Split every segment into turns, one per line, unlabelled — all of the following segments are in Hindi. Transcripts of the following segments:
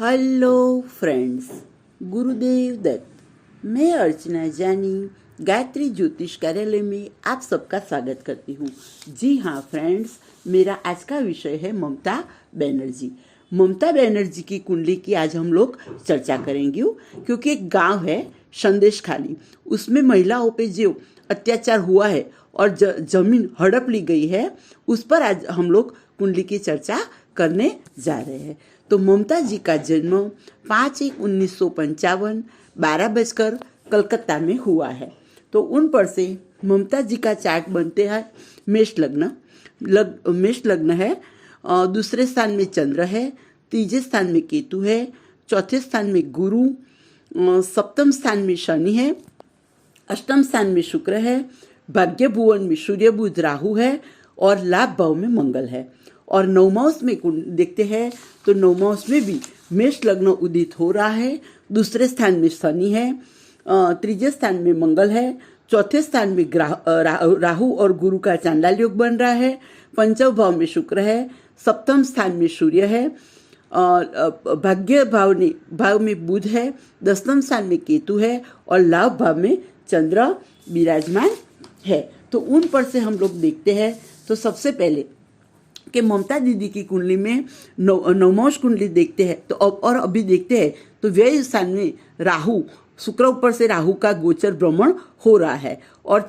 Hello friends, Gurudev Datta. मैं अर्चना जानी गायत्री ज्योतिष कार्यालय में आप सबका स्वागत करती हूँ। जी हाँ फ्रेंड्स, मेरा आज का विषय है ममता बनर्जी। ममता बनर्जी की कुंडली की आज हम लोग चर्चा करेंगे, क्योंकि एक गांव है संदेशखाली, उसमें महिलाओं पे जो अत्याचार हुआ है और जमीन हड़प ली गई है, उस पर आज हम लोग कुंडली की चर्चा करने जा रहे हैं। तो ममता जी का जन्म 5/1/1955 12 बजकर कलकत्ता में हुआ है। तो उन पर से ममता जी का चार्ट बनते हैं मेष लग्न। मेष लग्न है, दूसरे स्थान में चंद्र है, तीसरे स्थान में केतु है, चौथे स्थान में गुरु, सप्तम स्थान में शनि है, अष्टम स्थान में शुक्र है, भाग्य भुवन में सूर्य बुध राहु है और लाभ भाव में मंगल है। और नवमांश में देखते हैं तो नवमांश में भी मेष लग्न उदित हो रहा है। दूसरे स्थान में शनि है, तीसरे स्थान में मंगल है, चौथे स्थान में राहु और गुरु का चांडाल योग बन रहा है, पंचम भाव में शुक्र है, सप्तम स्थान में सूर्य है, भाग्य भाव में बुध है, दसम स्थान में केतु है और लाभ भाव में चंद्र विराजमान है। तो उन पर से हम लोग देखते हैं। तो सबसे पहले कि ममता दीदी की कुंडली में नवमांश कुंडली देखते हैं तो और अभी देखते हैं तो व्यय स्थान में राहु, शुक्र ऊपर से राहु का गोचर भ्रमण हो रहा है और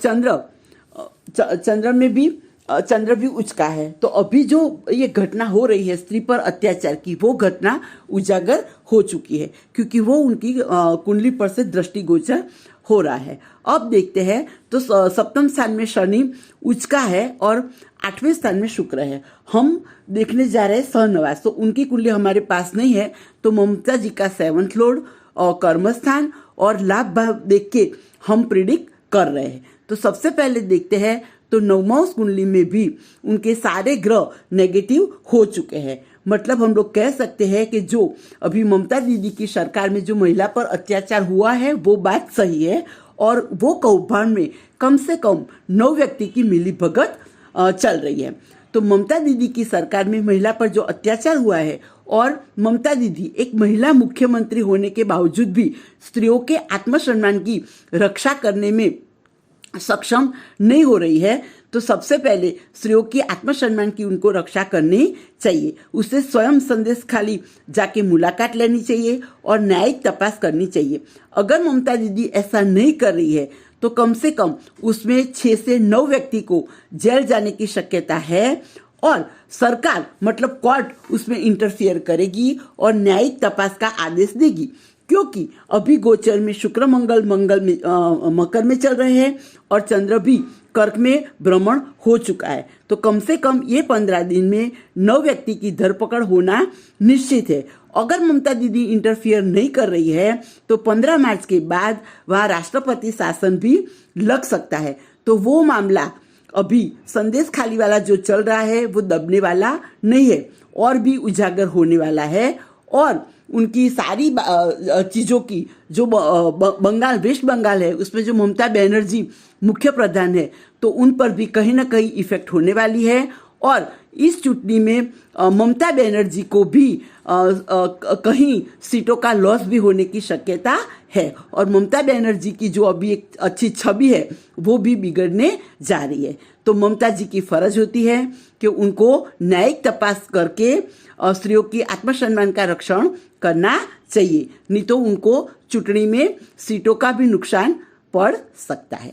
चंद्र भी उच्च का है। तो अभी जो ये घटना हो रही है स्त्री पर अत्याचार की, वो घटना उजागर हो चुकी है, क्योंकि वो उनकी कुंडली पर से दृष्टिगोचर हो रहा है। अब देखते हैं तो सप्तम स्थान में शनि उच्च का है और आठवें स्थान में शुक्र है। हम देखने जा रहे हैं सहनवास, तो उनकी कुंडली हमारे पास नहीं है। तो ममता जी का 7th लॉर्ड और कर्मस्थान और लाभ भाव देख के हम प्रिडिक्ट कर रहे हैं। तो सबसे पहले देखते हैं तो नवमांश कुंडली में भी उनके सारे ग्रह नेगेटिव हो चुके हैं। मतलब हम लोग कह सकते हैं कि जो अभी ममता दीदी की सरकार में जो महिला पर अत्याचार हुआ है वो बात सही है और वो कौभांड में कम से कम 9 व्यक्ति की मिली भगत चल रही है। तो ममता दीदी की सरकार में महिला पर जो अत्याचार हुआ है और ममता दीदी एक महिला मुख्यमंत्री होने के बावजूद भी स्त्रियों के आत्मसम्मान की रक्षा करने में सक्षम नहीं हो रही है। तो सबसे पहले स्त्रियों की आत्मसम्मान की उनको रक्षा करनी चाहिए। उसे स्वयं संदेश खाली जाके मुलाकात लेनी चाहिए और न्यायिक तपास करनी चाहिए। अगर ममता दीदी ऐसा नहीं कर रही है तो कम से कम उसमें 6 से 9 व्यक्ति को जेल जाने की शक्यता है और सरकार मतलब कोर्ट उसमें इंटरफियर करेगी और न्यायिक तपास का आदेश देगी, क्योंकि अभी गोचर में शुक्र मंगल में मकर में चल रहे हैं और चंद्र भी कर्क में भ्रमण हो चुका है। तो कम से कम ये 15 दिन में 9 व्यक्ति की धरपकड़ होना निश्चित है। अगर ममता दीदी इंटरफियर नहीं कर रही है तो 15 मार्च के बाद वहाँ राष्ट्रपति शासन भी लग सकता है। तो वो मामला अभी संदेश खाली वाला जो चल रहा है वो दबने वाला नहीं है और भी उजागर होने वाला है। और उनकी सारी चीज़ों की जो बंगाल वेस्ट बंगाल है उसमें जो ममता बनर्जी मुख्य प्रधान है तो उन पर भी कहीं ना कहीं इफेक्ट होने वाली है। और इस चुटनी में ममता बनर्जी को भी कहीं सीटों का लॉस भी होने की शक्यता है और ममता बनर्जी की जो अभी एक अच्छी छवि है वो भी बिगड़ने जा रही है। तो ममता जी की फर्ज होती है कि उनको न्यायिक तपास करके स्त्रियों की आत्मसम्मान का रक्षण करना चाहिए, नहीं तो उनको चुनाव में सीटों का भी नुकसान पड़ सकता है।